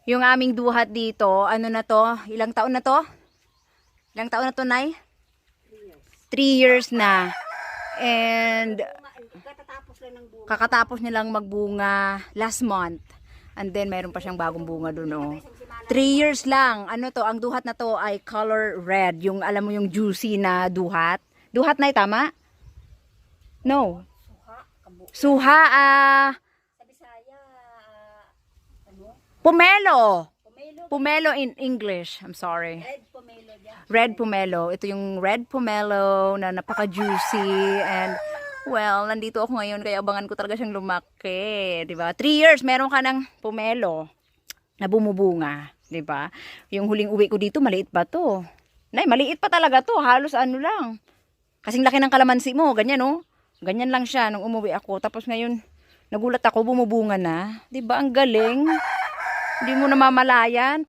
Yung aming duhat dito, ano na to? Ilang taon na to? Ilang taon na to, Nay? 3 years na. And Katatapos lang ng bunga. kakatapos nilang magbunga last month. And then mayroon pa siyang bagong bunga doon, oh. 3 years lang. Ano to? Ang duhat na to ay color red. Yung alam mo yung juicy na duhat. Duhat, Nay, tama? No. Suha, Sa Bisaya, ano? pomelo. Pomelo. Pomelo in English. I'm sorry. Red pomelo dyan. Red pomelo. Ito yung red pomelo na napaka-juicy. And, well, nandito ako ngayon kaya abangan ko talaga siyang lumaki. Diba? 3 years, meron ka ng pomelo na bumubunga. Diba? Yung huling uwi ko dito, maliit pa to. Nay, maliit pa talaga to. Halos ano lang. Kasing laki ng kalamansi mo. Ganyan, oh. Ganyan lang siya nung umuwi ako. Tapos ngayon, nagulat ako, bumubunga na. Diba? Ang galing. Hindi mo namamalayan.